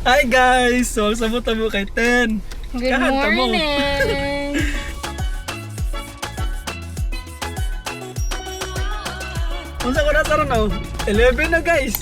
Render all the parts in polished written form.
Hi guys! So, sabot mo kay Ten. Good Kahanta mo. morning! Unsa ko na sa now? 11 na guys.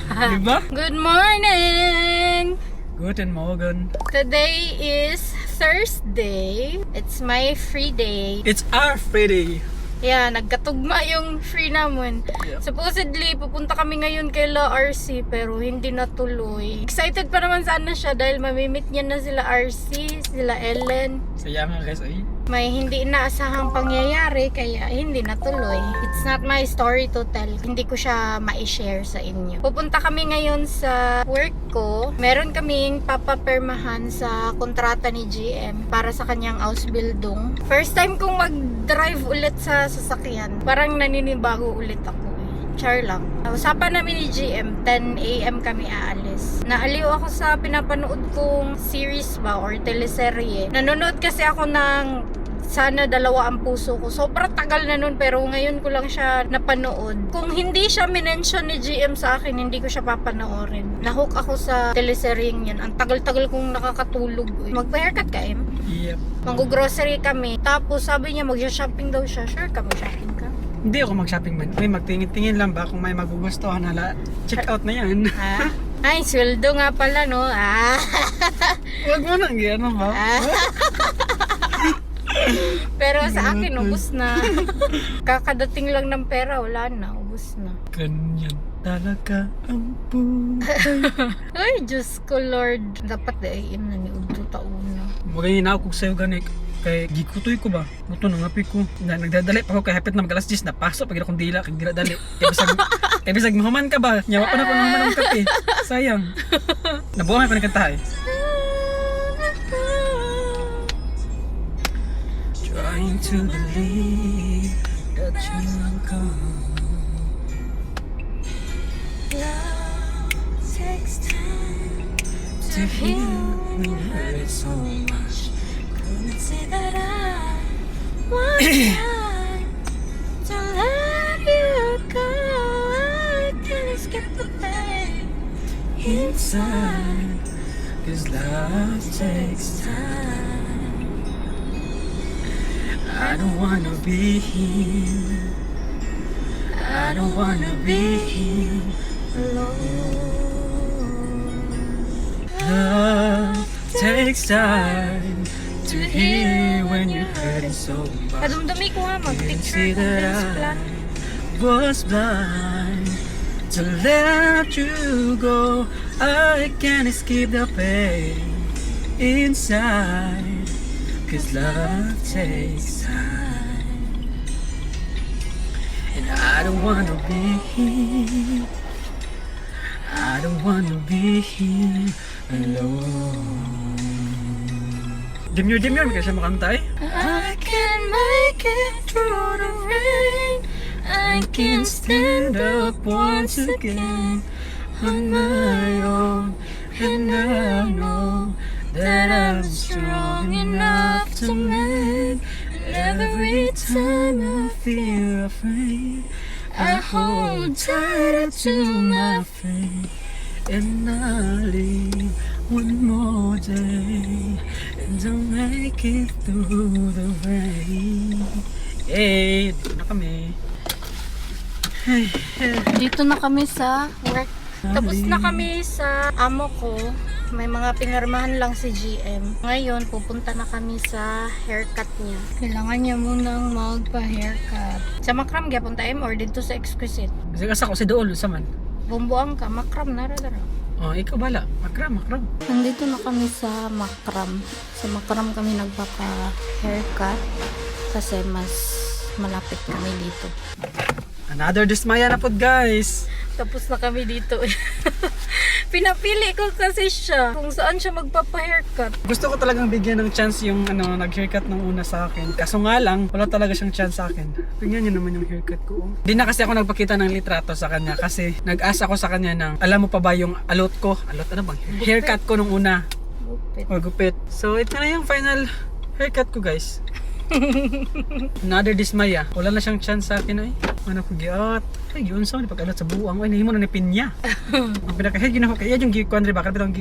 Diba? Good morning! Guten Morgen. Today is Thursday. It's my free day. It's our Friday. Yeah, nagkatugma yung free naman. Yeah. Supposedly, pupunta kami ngayon kay La RC pero hindi natuloy. Excited pa naman sana siya dahil mamimit niya na sila RC, sila Ellen. Saya nga guys ay. May hindi inaasahang pangyayari kaya hindi natuloy. It's not my story to tell. Hindi ko siya ma-share sa inyo. Pupunta kami ngayon sa work ko. Meron kaming papapermahan sa kontrata ni GM para sa kanyang Ausbildung. First time kong mag-drive ulit sa sasakyan. Parang naninibago ulit ako. Char lang. Usapan namin ni GM, 10 AM kami aalis. Naaliw ako sa pinapanood kong series ba or teleserye. Nanonood kasi ako ng Sana Dalawa ang Puso Ko. Sobrang tagal na nun pero ngayon ko lang siya napanood. Kung hindi siya minention ni GM sa akin, hindi ko siya papanoorin. Nahook ako sa teleseryeng yun. Ang tagal-tagal kong nakakatulog. Magpa-haircut ka, Em? Yep. Mag-grocery kami. Tapos sabi niya mag-shopping daw siya. Sure ka, mag-shopping ka? Hindi ako mag-shopping man. Uy, magtingin-tingin lang ba kung may magugustuhan. Hala, check out na yan. Ha? Ay, sweldo nga pala, no? Huwag mo nang ano ba? Pero sa akin, ubus na. Kakadating lang ng pera, wala na. Ubus na. Ganyan talaga ang buhay. Ay, Diyos ko, Lord. Dapat dahil na ni Udto tauna. Magayin na ako sa'yo ganik. Kay gikutoy ko ba? Buto nang api ko. Nagdadali pa ako kay hapit na magalas 10 na pasok pag akong dila kay dila dali. Kay bisag mahuman ka ba? Nyawa pa na ko naman ang kape. Sayang. Nabuhay pa ni kantahay. Trying to believe that you'll come. Love takes time To heal when you hurt so much. Couldn't say that I want time to let you go. I can't escape the pain Inside, 'cause love takes time. I don't wanna be here. I don't wanna be here alone. Love takes time to heal when you're hurting so much. Kadumdumi ko nga Can't mag-picture see that conference plan. I was blind to let you go. I can't escape the pain inside, 'cause love takes time. And I don't wanna be here. I don't wanna be here alone. Demure, may kasi makantay. I can make it through the rain. I can stand up once again on my own, and I know that I'm strong enough to make. Every time I feel afraid, I hold tighter to my faith, and I live one more day, and I'll make it through the rain. Hey, dito na kami. Dito na kami sa work. Tapos na kami sa amo ko. May mga pinirmahan lang si GM. Ngayon, pupunta na kami sa haircut niya. Kailangan niya munang magpa-haircut. Sa Makram, punta or dito sa Exquisite. Kasi kasa ko si Dool, saman. Bumbuang ka, Makram, naradara. Oh, ikaw bala. Makram. Nandito na kami sa Makram. Sa Makram kami nagpapa-haircut kasi mas malapit kami dito. Another dismaya na po guys. Tapos na kami dito. Pinapili ko kasi siya kung saan siya magpapa-haircut. Gusto ko talagang bigyan ng chance yung nag-haircut nung una sa akin. Kaso nga lang, wala talaga siyang chance sa akin. Tingnan niyo naman yung haircut ko. Di na kasi ako nagpakita ng litrato sa kanya kasi nag-ask ako sa kanya ng, alam mo pa ba yung alot ko? Alot ano bang? Haircut ko nung una. Gupit. O gupit. So ito na yung final haircut ko guys. Another dismaya. Wala na siyang chance sa akin ay. Ano ko giat. Ay yun sa pagkalat sa buwang. Ay nahimo na ni pinya. Ang pinaka-head yun ako kaya yung gi-quandre bakal bitong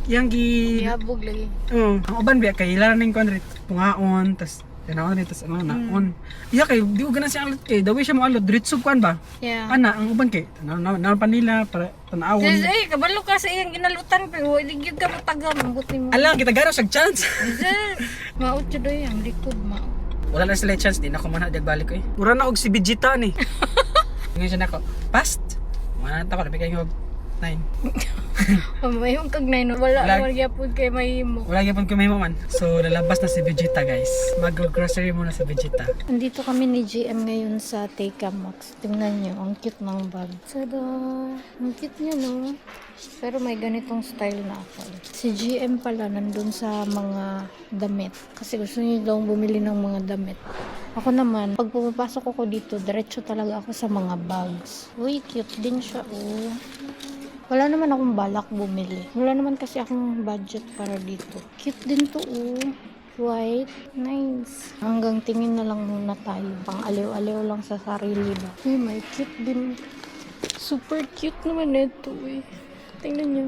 yang gi Ihabog lagi. ang uban biya kay ilan ning kon pungaon tas tanaw ni tas ano naon. Iya kay di ko gana siya alot kay dawi siya mo alot diretso kuan ba? Yeah. Ana ang uban kay tanaw pa nila para tanawon. Ay, kabalo ka sa iyang ginalutan pero hindi gyud ka matagam buti mo. Ala kita gano sa chance. Maot jud oy ang likod maot. Wala na sila chance, di na ko man balik ko eh. Mura na og si Vegeta ni. Ngayon siya nako, past. Wala na ako, napikay ko 9. Mayong kag nine wala Lag- man gyapon kay mahimo. Wala gyapon ko mahimo man. So lalabas na si Vegeta guys. Mag-grocery muna sa Vegeta. Andito kami ni GM ngayon sa Teka Max. Tingnan nyo, ang cute ng bag. Tada! Ang cute niya, no? Pero may ganitong style na ako. Si GM pala nandun sa mga damit. Kasi gusto niya daw bumili ng mga damit. Ako naman, pag pumapasok ako dito, diretso talaga ako sa mga bags. Uy, cute din siya, oh. Wala naman akong balak bumili. Wala naman kasi akong budget para dito. Cute din to, oh. White. Nice. Hanggang tingin na lang muna tayo. Pang aliw-aliw lang sa sarili ba. Uy, may cute din. Super cute naman ito, eh. Tingnan nyo.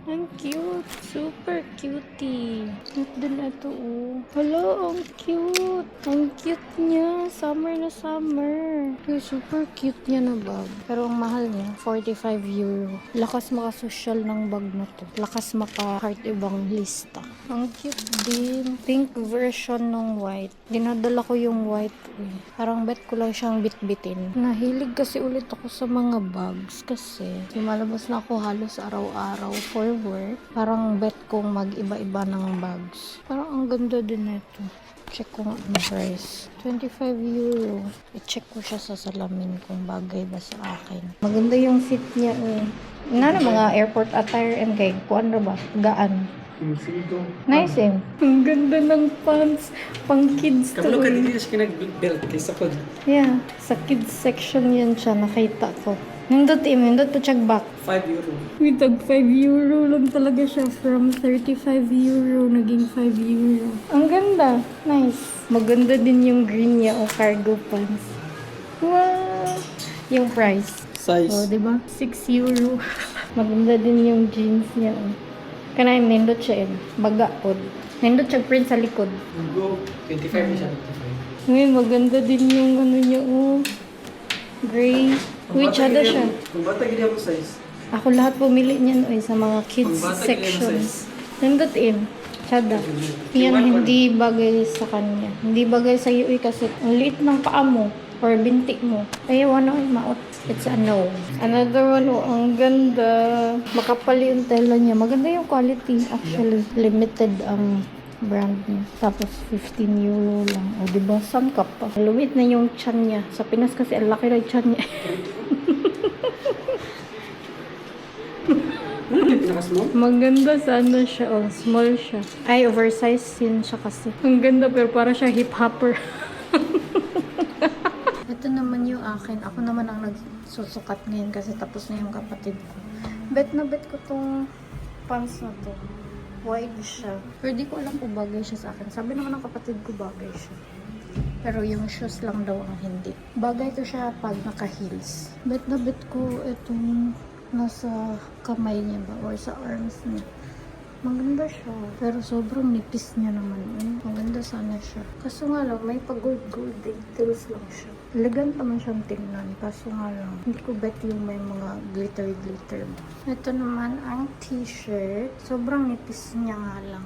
Ang cute. Super cutie. Cute din ito, oh. Hala, ang cute. Ang cute niya. Summer na summer. Uy, super cute niya na bag. Pero ang mahal niya, 45 euro. Lakas makasosyal ng bag na to. Lakas maka-heart ibang lista. Ang cute din. Pink version ng white. Dinadala ko yung white, eh. Parang bet ko lang siyang bitbitin. Nahilig kasi ulit ako sa mga bags kasi lumalabas na ako halos araw-araw for work. Parang bet kong mag-iba-iba ng bags. Parang ang ganda din nito. Check ko nga ang price. 25 euro. I-check ko siya sa salamin kung bagay ba sa akin. Maganda yung fit niya, eh. Na mga airport attire and kay kuan ra ba? Gaan. Nice, eh. Ang ganda ng pants. Pang kids to. Kabalo ka eh. dito siya nag-belt kay sakod. Yeah, sa kids section yan siya, nakita ko. Nindot po check back. 5 euro. Tag 5 euro lang talaga siya. From 35 euro, naging 5 euro. Ang ganda. Nice. Maganda din yung green niya o cargo pants. Wow! Yung price. Size. O, diba? 6 euro. Maganda din yung jeans niya. Oh. Kanay, nindot siya eh. Baga po. Nindot siya print sa likod. Go. 25 na siya. 25. Ngayon, maganda din yung ano niya. Oh. Gray. Uy, tsada siya. Kung bata gini ako size. Ako lahat pumili niyan oy, sa mga kids Pang bata, section. ganyan size. Nandot in. Tsada. Yan hindi bagay sa kanya. Hindi bagay sa iyo eh, kasi ang liit ng paa mo or binti mo. Ayaw ano ay maot. It's a no. Another one, oh, ang ganda. Makapal yung tela niya. Maganda yung quality. Actually, limited ang brand niya. Tapos 15 euro lang. O diba, sangkap pa. Lumit na yung chan niya. Sa Pinas kasi ang laki na yung chan niya. Pinaka-small? Maganda sana siya. Oh, small siya. Ay, oversized yun siya kasi. Ang ganda pero para siya hip-hopper. Ito naman yung akin. Ako naman ang nagsusukat ngayon kasi tapos na yung kapatid ko. Bet na bet ko tong pants na to. Wide siya. Pero di ko alam kung bagay siya sa akin. Sabi naman ng kapatid ko bagay siya. Pero yung shoes lang daw ang hindi. Bagay to siya pag naka-heels. Bet na bet ko itong nasa kamay niya ba or sa arms niya. Maganda siya. Pero sobrang nipis niya naman. Maganda sana siya. Kaso nga lang, may pag-gold details lang siya. Elegant naman siyang tingnan. Kaso nga lang, hindi ko bet yung may mga glitter. Ito naman ang t-shirt. Sobrang nipis niya nga lang.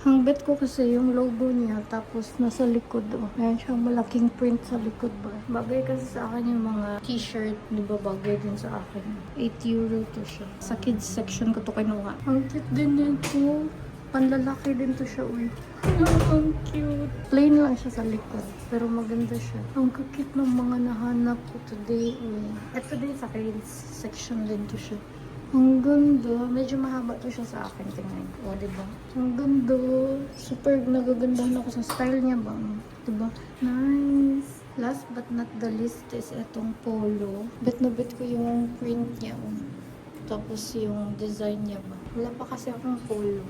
Ang bet ko kasi yung logo niya, tapos nasa likod, oh. Meron siyang malaking print sa likod ba. Bagay kasi sa akin yung mga t-shirt, di ba bagay din sa akin. 8 euro to siya. Sa kids section ko to kinuha. Ang cute din nito. Panlalaki din to siya, uy. Ang cute. Plain lang siya sa likod, pero maganda siya. Ang cute ng mga nahanap ko today, uy. Ito din sa kids section din to siya. Ang ganda. Medyo mahaba to siya sa akin. Tingnan ko. O, diba? Ang ganda. Super nagagandahan ako sa style niya ba? Diba? Nice. Last but not the least is itong polo. Bet na bet ko yung print niya. Tapos yung design niya ba? Wala pa kasi akong polo.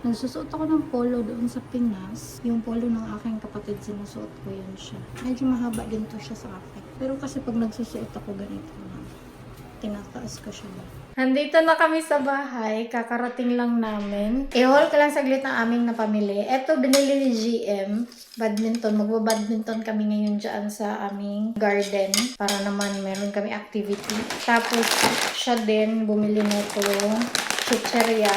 Nagsusuot ako ng polo doon sa Pinas. Yung polo ng aking kapatid, sinusuot ko yun siya. Medyo mahaba din to siya sa akin. Pero kasi pag nagsusuot ako ganito lang. Tinataas ko siya ba? Nandito na kami sa bahay. Kakarating lang namin. I-haul ko lang saglit ng aming napamili. Ito, binili ni GM. Badminton. Magba-badminton kami ngayon dyan sa aming garden. Para naman meron kami activity. Tapos, siya din bumili nito chicheria.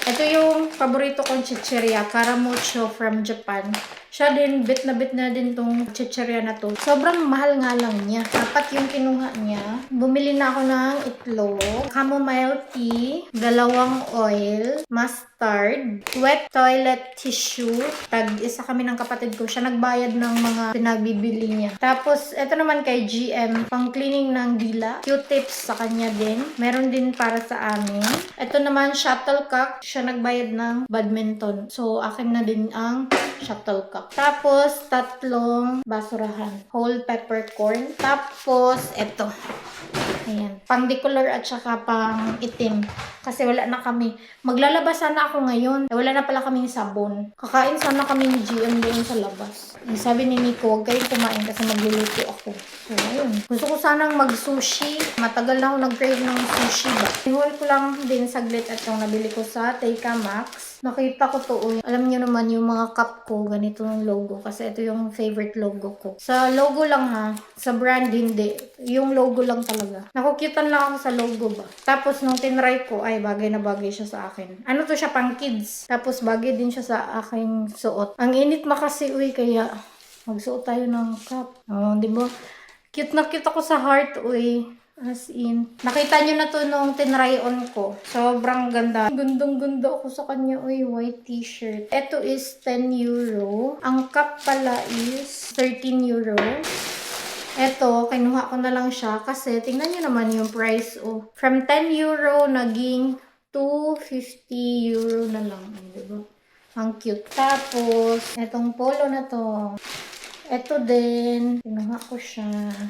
Ito yung paborito kong chicheria. Karamucho from Japan. Siya din, bit na din tong chicheria na to. Sobrang mahal nga lang niya. Dapat yung kinuha niya. Bumili na ako ng itlog, chamomile tea, 2 oil, mustard, wet toilet tissue. Tag-isa kami ng kapatid ko. Siya nagbayad ng mga pinagbibili niya. Tapos, ito naman kay GM, pang cleaning ng dila. Q-tips sa kanya din. Meron din para sa amin. Ito naman, shuttlecock. Siya nagbayad ng badminton. So, akin na din ang shuttlecock. Tapos, 3 basurahan. Whole peppercorn. Tapos, eto. Ayan. Pang decolor at saka pang itim. Kasi wala na kami. Maglalabas sana ako ngayon. Wala na pala kaming sabon. Kakain sana kami ni GM doon sa labas. Sabi ni Nico, huwag kayong kumain kasi magluluto ako. So, ayun. Gusto ko sanang mag-sushi. Matagal na ako nag-crave ng sushi ba. I-haul ko lang din saglit at yung nabili ko sa Teika Max. Nakita ko to. Alam niyo naman yung mga cup ko, ganito yung logo. Kasi ito yung favorite logo ko. Sa logo lang ha. Sa brand hindi. Yung logo lang talaga. Nakukyutan lang ako sa logo ba. Tapos nung tinry ko, ay bagay na bagay siya sa akin. Ano to siya, pang kids. Tapos bagay din siya sa aking suot. Ang init makasi kaya magsuot tayo ng cup. Oh, di ba? Cute na cute ako sa heart As in. Nakita nyo na to nung tinry on ko. Sobrang ganda. Gandang-ganda ako sa kanya. White t-shirt. Ito is 10 euro. Ang cup pala is 13 euro. Ito, kinuha ko na lang siya kasi tingnan nyo naman yung price. From 10 euro, naging 250 euro na lang. Diba? Ang cute. Tapos, etong polo na to. Ito din, kinuha ko siya.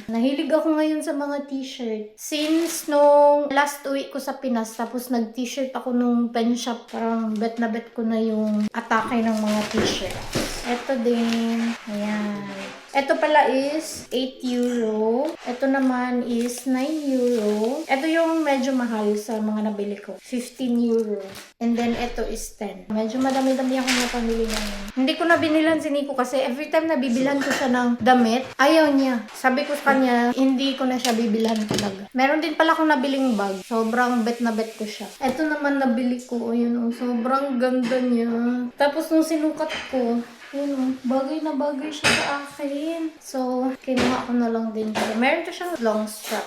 Nahilig ako ngayon sa mga t-shirt. Since nung last week ko sa Pinas, tapos nag-t-shirt ako nung pen shop, parang bet na bet ko na yung atake ng mga t-shirt. Ito din, ayan. Ito pala is 8 euro. Ito naman is 9 euro. Ito yung medyo mahal sa mga nabili ko. 15 euro. And then, ito is 10. Medyo madami-dami akong napamili ngayon. Hindi ko na binilan si Nico kasi every time na bibilan ko siya ng damit, ayaw niya. Sabi ko sa kanya, hindi ko na siya bibilhan talaga. Meron din pala akong nabiling bag. Sobrang bet na bet ko siya. Ito naman nabili ko. Ayun, sobrang ganda niya. Tapos nung sinukat ko, yun, bagay na bagay siya sa akin. So, kinuha ko na lang din siya. Meron to siyang long strap.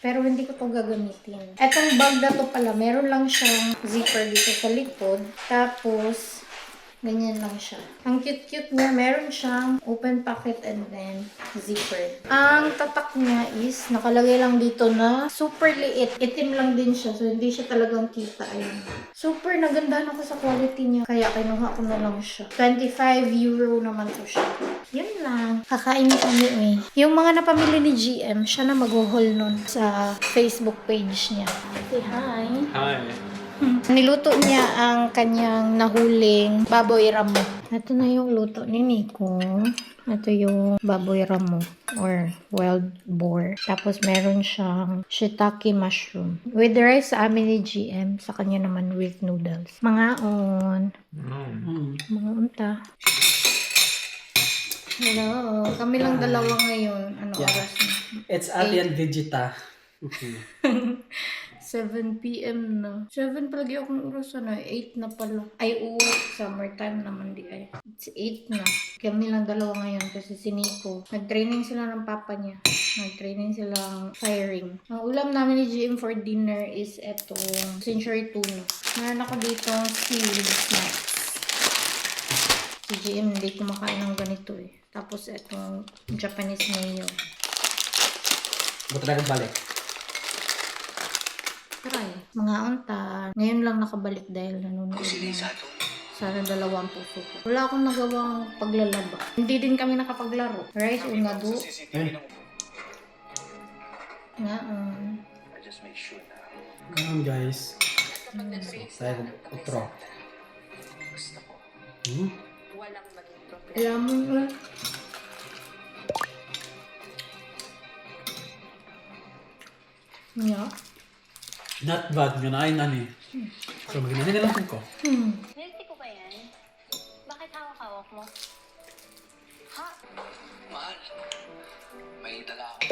Pero hindi ko to gagamitin. Etong bag na to pala, meron lang siyang zipper dito sa likod. Tapos, ganyan lang siya. Ang cute-cute niya, meron siyang open pocket and then zipper. Ang tatak niya is, nakalagay lang dito na super liit. Itim lang din siya, so hindi siya talagang kita. Ayun. Super nagandahan ako sa quality niya. Kaya kinuha ko na lang siya. 25 euro naman to siya. Yun lang. Kakain kami Yung mga napamili ni GM, siya na mag-haul nun sa Facebook page niya. Say hi. Hi. Niluto niya ang kanyang nahuling baboy ramo. Ito na yung luto ni Nico. Ito yung baboy ramo or wild boar. Tapos meron siyang shiitake mushroom. With rice sa amin ni GM. Sa kanya naman with noodles. Mga unta. Hello. Kami lang dalawa ngayon. Ano oras na? It's Ali and Vegeta. 7 p.m. na. 7 palagi akong oras na. 8 na pala. Ay, summertime naman di ay. It's 8 na. Kami lang dalawa ngayon kasi si Nico. Nag-training sila ng papa niya. Nag-training silang firing. Ang ulam namin ni GM for dinner is etong century tuna. Meron ako dito seaweed snacks. Si GM hindi kumakain ng ganito Tapos etong Japanese mayo. Buta na balik. Try. Mga unta. Ngayon lang nakabalik dahil nanonood na. Sana 2 puso ko. Wala akong nagawang paglalaba. Hindi din kami nakapaglaro. Rice o ngado. Ngayon guys. Saya utro. Alam mo Yeah. Not bad. Yun ay nani. So, maginani na lang ko. Healthy ko ba yan? Bakit hawak-hawak mo? Ha? Mahal, may dala ako.